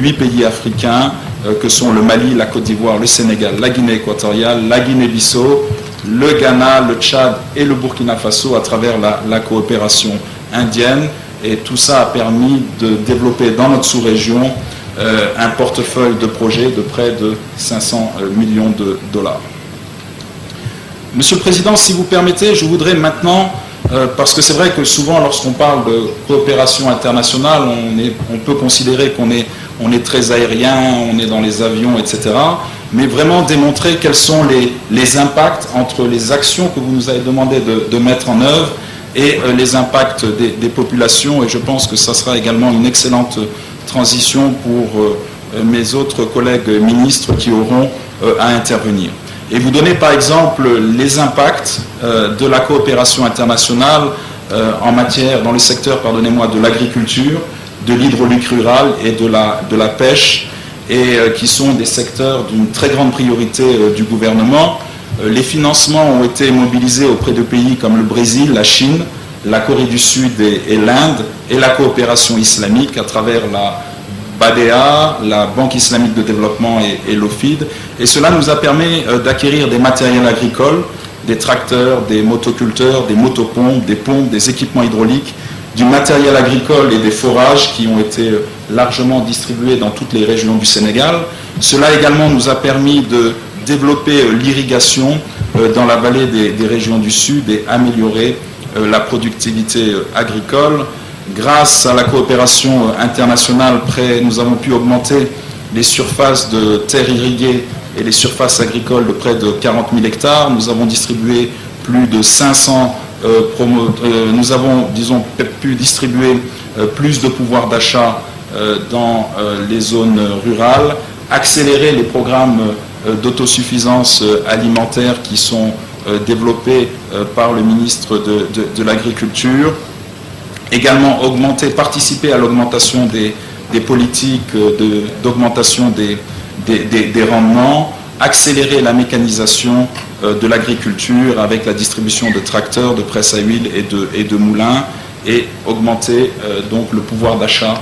8 pays africains que sont le Mali, la Côte d'Ivoire, le Sénégal, la Guinée équatoriale, la Guinée-Bissau, le Ghana, le Tchad et le Burkina Faso à travers la coopération indienne. Et tout ça a permis de développer dans notre sous-région un portefeuille de projets de près de 500 millions de dollars. Monsieur le Président, si vous permettez, je voudrais maintenant, parce que c'est vrai que souvent lorsqu'on parle de coopération internationale, on peut considérer qu'on est très aérien, on est dans les avions, etc. Mais vraiment démontrer quels sont les impacts entre les actions que vous nous avez demandé de mettre en œuvre et les impacts des populations. Et je pense que ça sera également une excellente transition pour mes autres collègues ministres qui auront à intervenir. Et vous donnez par exemple les impacts de la coopération internationale en matière, dans le secteur, pardonnez-moi, de l'agriculture, de l'hydraulique rurale et de la pêche, et qui sont des secteurs d'une très grande priorité du gouvernement. Les financements ont été mobilisés auprès de pays comme le Brésil, la Chine, la Corée du Sud et l'Inde, et la coopération islamique à travers la BADEA, la Banque islamique de développement et l'OFID. Et cela nous a permis d'acquérir des matériels agricoles, des tracteurs, des motoculteurs, des motopompes, des pompes, des équipements hydrauliques, du matériel agricole et des forages qui ont été largement distribués dans toutes les régions du Sénégal. Cela également nous a permis de développer l'irrigation dans la vallée des régions du Sud et améliorer la productivité agricole. Grâce à la coopération internationale, nous avons pu augmenter les surfaces de terres irriguées et les surfaces agricoles de près de 40 000 hectares. Nous avons distribué plus de 500 nous avons, disons, pu distribuer plus de pouvoir d'achat dans les zones rurales, accélérer les programmes d'autosuffisance alimentaire qui sont développés par le ministre de l'Agriculture, également participer à l'augmentation des politiques d'augmentation des rendements, accélérer la mécanisation de l'agriculture avec la distribution de tracteurs, de presses à huile et de moulins, et augmenter donc le pouvoir d'achat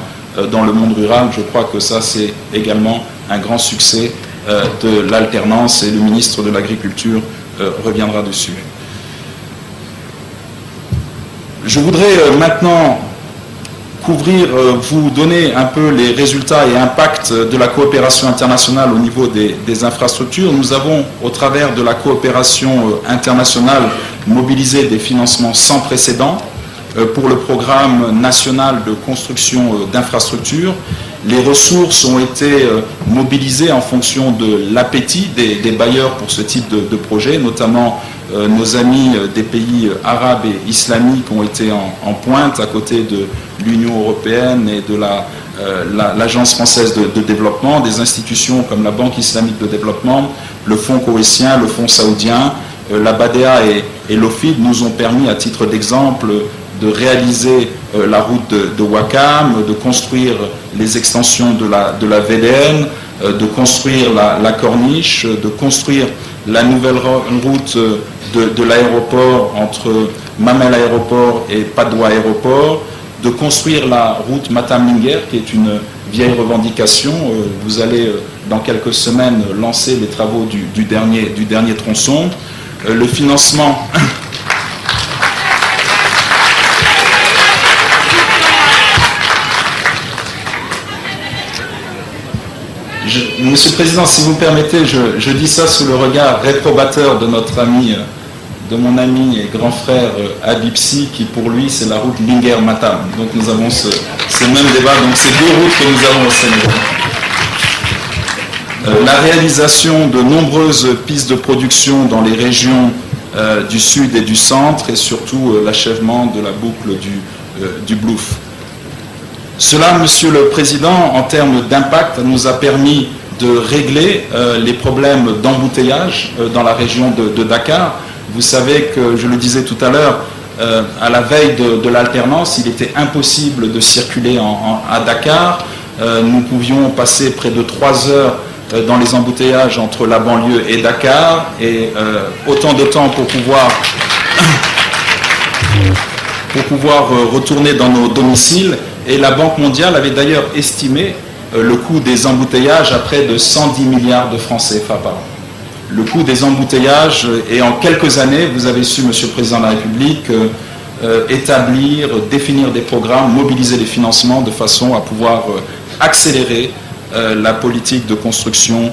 dans le monde rural. Je crois que ça, c'est également un grand succès de l'alternance, et le ministre de l'Agriculture reviendra dessus. Je voudrais maintenant vous donner un peu les résultats et impacts de la coopération internationale au niveau des infrastructures. Nous avons, au travers de la coopération internationale, mobilisé des financements sans précédent pour le programme national de construction d'infrastructures. Les ressources ont été mobilisées en fonction de l'appétit des bailleurs pour ce type de projet, notamment nos amis des pays arabes et islamiques ont été en pointe à côté de l'Union européenne et de l'Agence française de développement, des institutions comme la Banque islamique de développement, le Fonds koweïtien, le Fonds saoudien, la BADEA et l'OFID nous ont permis, à titre d'exemple, de réaliser la route de Ouakam, de construire les extensions de la VDN, de construire la Corniche, de construire la nouvelle route de l'aéroport entre Mamel Aéroport et Padoua Aéroport, de construire la route Matam-Linguère, qui est une vieille revendication. Vous allez, dans quelques semaines, lancer les travaux du dernier tronçon. Le financement... Monsieur le Président, si vous me permettez, je dis ça sous le regard réprobateur de de mon ami et grand frère Habib Sy, qui pour lui c'est la route Linguère-Matam. Donc nous avons ce même débat, donc c'est deux routes que nous avons au Sénégal. La réalisation de nombreuses pistes de production dans les régions du sud et du centre, et surtout l'achèvement de la boucle du Blouf. Cela, Monsieur le Président, en termes d'impact, nous a permis de régler les problèmes d'embouteillage dans la région de Dakar. Vous savez que, je le disais tout à l'heure, à la veille de l'alternance, il était impossible de circuler à Dakar. Nous pouvions passer près de 3 heures dans les embouteillages entre la banlieue et Dakar, et autant de temps pour pouvoir retourner dans nos domiciles. Et la Banque mondiale avait d'ailleurs estimé le coût des embouteillages à près de 110 milliards de francs CFA par an. Le coût des embouteillages, et en quelques années, vous avez su, Monsieur le Président de la République, établir, définir des programmes, mobiliser les financements de façon à pouvoir accélérer la politique de construction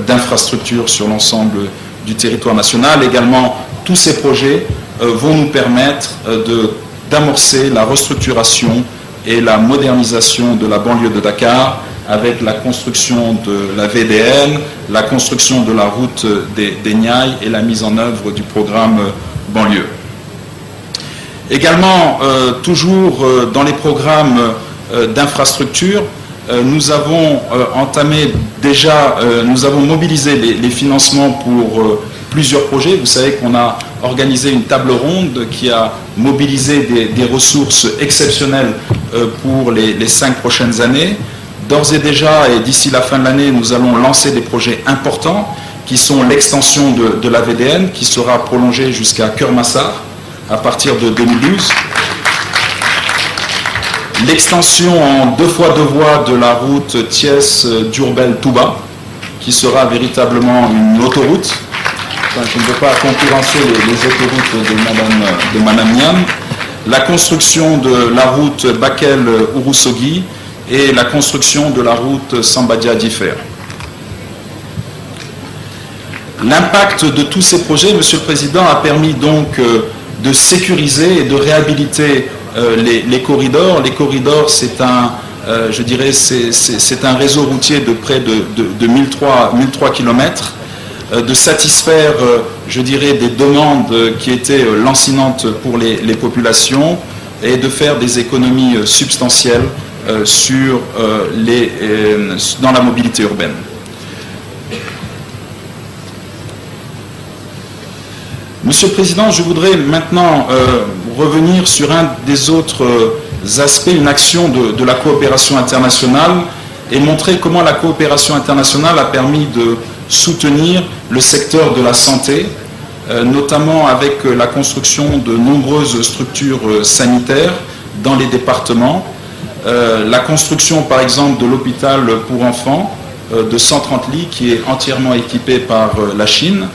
d'infrastructures sur l'ensemble du territoire national. Également, tous ces projets vont nous permettre d'amorcer la restructuration et la modernisation de la banlieue de Dakar avec la construction de la VDN, la construction de la route des Niayes et la mise en œuvre du programme banlieue. Également, toujours dans les programmes d'infrastructure, nous avons nous avons mobilisé les financements pour plusieurs projets. Vous savez qu'on a organisé une table ronde qui a mobilisé des ressources exceptionnelles pour les 5 prochaines années. D'ores et déjà, et d'ici la fin de l'année, nous allons lancer des projets importants qui sont l'extension de la VDN qui sera prolongée jusqu'à Keur-Massar à partir de 2012. L'extension en 2 fois 2 voies de la route Thiès-Diourbel-Touba qui sera véritablement une autoroute. Enfin, je ne veux pas concurrencer les autoroutes de Madame Niane. La construction de la route Bakel-Ourossogui et la construction de la route Sambadia-Differ. L'impact de tous ces projets, Monsieur le Président, a permis donc de sécuriser et de réhabiliter les corridors. Les corridors, c'est un réseau routier de près de 1003 km, de satisfaire, je dirais, des demandes qui étaient lancinantes pour les populations et de faire des économies substantielles dans la mobilité urbaine. Monsieur le Président, je voudrais maintenant revenir sur un des autres aspects, une action de la coopération internationale et montrer comment la coopération internationale a permis de soutenir le secteur de la santé, notamment avec la construction de nombreuses structures sanitaires dans les départements. La construction, par exemple, de l'hôpital pour enfants de 130 lits qui est entièrement équipé par la Chine.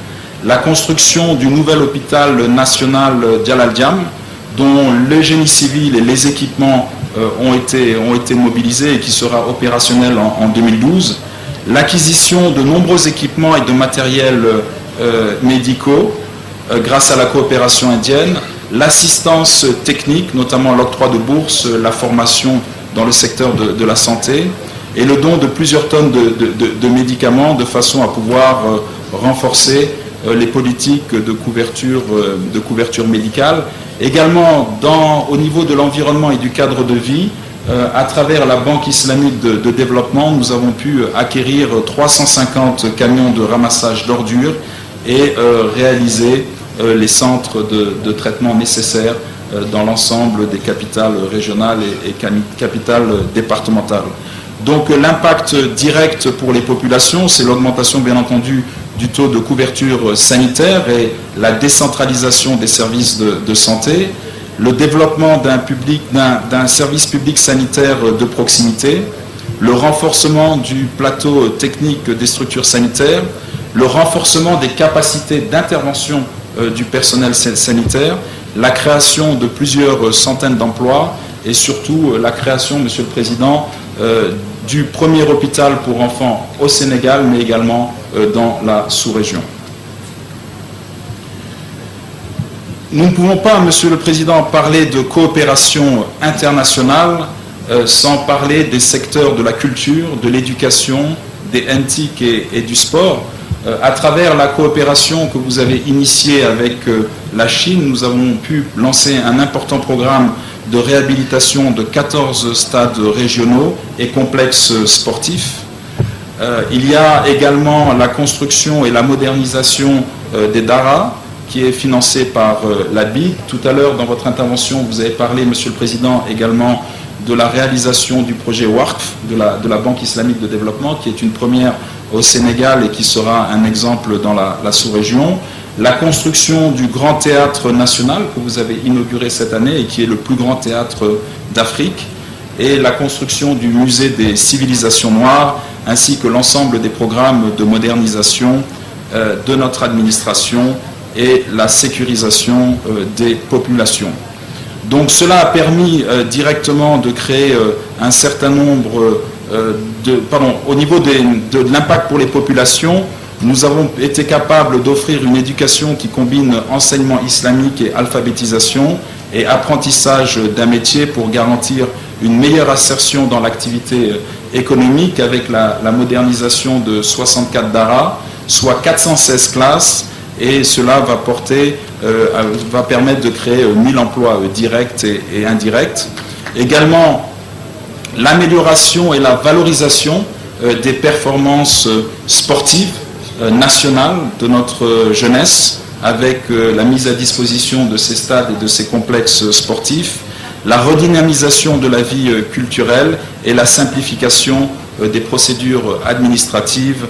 La construction du nouvel hôpital national Djalal Diam, dont le génie civil et les équipements ont été mobilisés et qui sera opérationnel en 2012. L'acquisition de nombreux équipements et de matériels médicaux grâce à la coopération indienne. L'assistance technique, notamment l'octroi de bourses, la formation dans le secteur de la santé et le don de plusieurs tonnes de médicaments de façon à pouvoir renforcer les politiques de couverture médicale. Également, au niveau de l'environnement et du cadre de vie, à travers la Banque islamique de développement, nous avons pu acquérir 350 camions de ramassage d'ordures et réaliser les centres de traitement nécessaires dans l'ensemble des capitales régionales et capitales départementales. Donc l'impact direct pour les populations, c'est l'augmentation bien entendu du taux de couverture sanitaire et la décentralisation des services de santé, le développement d'un service public sanitaire de proximité, le renforcement du plateau technique des structures sanitaires, le renforcement des capacités d'intervention du personnel sanitaire, la création de plusieurs centaines d'emplois et surtout la création, Monsieur le Président, du premier hôpital pour enfants au Sénégal, mais également dans la sous-région. Nous ne pouvons pas, Monsieur le Président, parler de coopération internationale sans parler des secteurs de la culture, de l'éducation, des NTIC et du sport. À travers la coopération que vous avez initiée avec la Chine, nous avons pu lancer un important programme de réhabilitation de 14 stades régionaux et complexes sportifs. Il y a également la construction et la modernisation des daras, qui est financée par la BID. Tout à l'heure, dans votre intervention, vous avez parlé, Monsieur le Président, également de la réalisation du projet WARF de la Banque islamique de développement, qui est une première au Sénégal et qui sera un exemple dans la sous-région. La construction du Grand Théâtre National que vous avez inauguré cette année et qui est le plus grand théâtre d'Afrique. et la construction du musée des civilisations noires, ainsi que l'ensemble des programmes de modernisation de notre administration et la sécurisation des populations. Donc cela a permis directement de créer un certain nombre au niveau de l'impact pour les populations. Nous avons été capables d'offrir une éducation qui combine enseignement islamique et alphabétisation et apprentissage d'un métier pour garantir une meilleure insertion dans l'activité économique avec la modernisation de 64 daras, soit 416 classes, et cela va permettre de créer 1000 emplois directs et indirects. Également, l'amélioration et la valorisation des performances sportives nationales de notre jeunesse, avec la mise à disposition de ces stades et de ces complexes sportifs, la redynamisation de la vie culturelle et la simplification des procédures administratives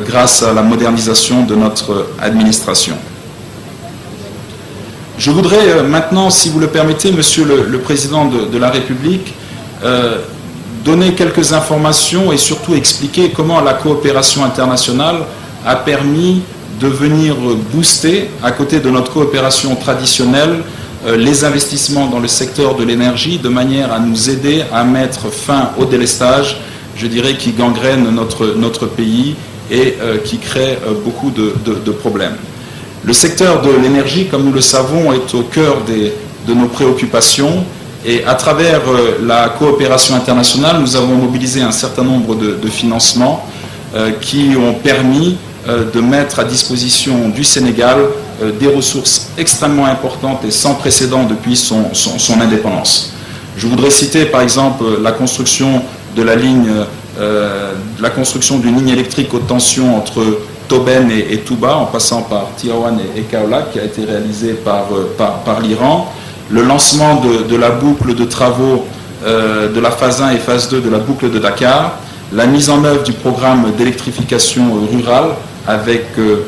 grâce à la modernisation de notre administration. Je voudrais maintenant, si vous le permettez, Monsieur le Président de la République, donner quelques informations et surtout expliquer comment la coopération internationale a permis de venir booster, à côté de notre coopération traditionnelle, les investissements dans le secteur de l'énergie, de manière à nous aider à mettre fin au délestage, je dirais, qui gangrène notre pays et qui crée beaucoup de problèmes. Le secteur de l'énergie, comme nous le savons, est au cœur de nos préoccupations, et à travers la coopération internationale, nous avons mobilisé un certain nombre de financements qui ont permis de mettre à disposition du Sénégal des ressources extrêmement importantes et sans précédent depuis son indépendance. Je voudrais citer par exemple la construction de d'une ligne électrique haute tension entre Tobène et Touba, en passant par Tivaouane et Kaolack, qui a été réalisée par l'Iran, le lancement de la boucle de travaux de la phase 1 et phase 2 de la boucle de Dakar, la mise en œuvre du programme d'électrification rurale avec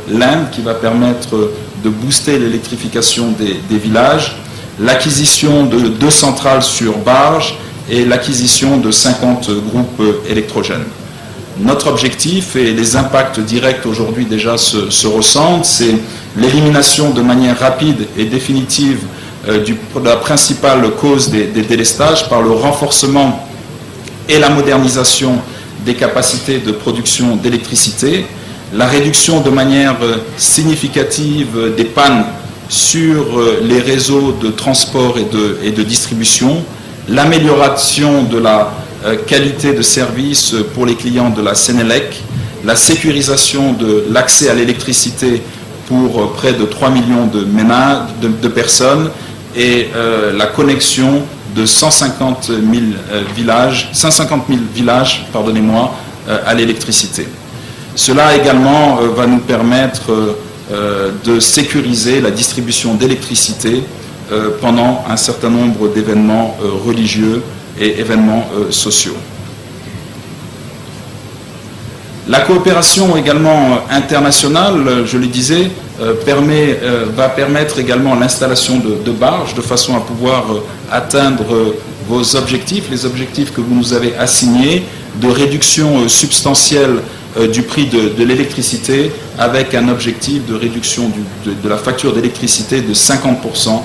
l'Inde qui va permettre de booster l'électrification des villages, l'acquisition de 2 centrales sur barge et l'acquisition de 50 groupes électrogènes. Notre objectif, et les impacts directs aujourd'hui déjà se ressentent, c'est l'élimination de manière rapide et définitive de la principale cause des délestages par le renforcement et la modernisation des capacités de production d'électricité, la réduction de manière significative des pannes sur les réseaux de transport et de distribution, l'amélioration de la qualité de service pour les clients de la Sénélec, la sécurisation de l'accès à l'électricité pour près de 3 millions de ménages, de personnes, et la connexion de 150 000 villages, à l'électricité. Cela également va nous permettre de sécuriser la distribution d'électricité pendant un certain nombre d'événements religieux et événements sociaux. La coopération également internationale, je le disais, va permettre également l'installation de barges de façon à pouvoir atteindre vos objectifs, les objectifs que vous nous avez assignés, de réduction substantielle du prix de l'électricité, avec un objectif de réduction de la facture d'électricité de 50%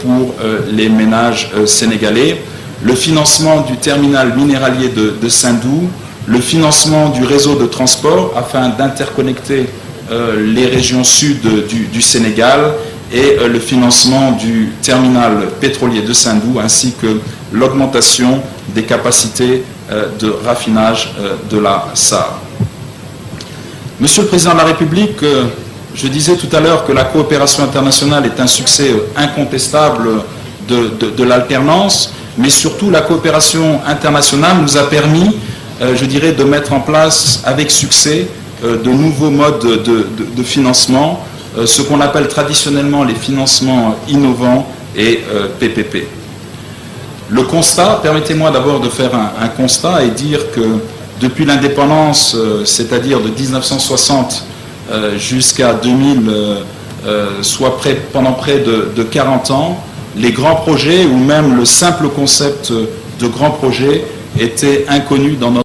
pour les ménages sénégalais, le financement du terminal minéralier de Sindou, le financement du réseau de transport afin d'interconnecter les régions sud du Sénégal, et le financement du terminal pétrolier de Sindou, ainsi que l'augmentation des capacités de raffinage de la SAR. Monsieur le Président de la République, je disais tout à l'heure que la coopération internationale est un succès incontestable de l'alternance, mais surtout la coopération internationale nous a permis, je dirais, de mettre en place avec succès de nouveaux modes de financement, ce qu'on appelle traditionnellement les financements innovants et PPP. Le constat, permettez-moi d'abord de faire un constat et dire que depuis l'indépendance, c'est-à-dire de 1960 jusqu'à 2000, soit pendant près de 40 ans, les grands projets ou même le simple concept de grands projets étaient inconnus dans notre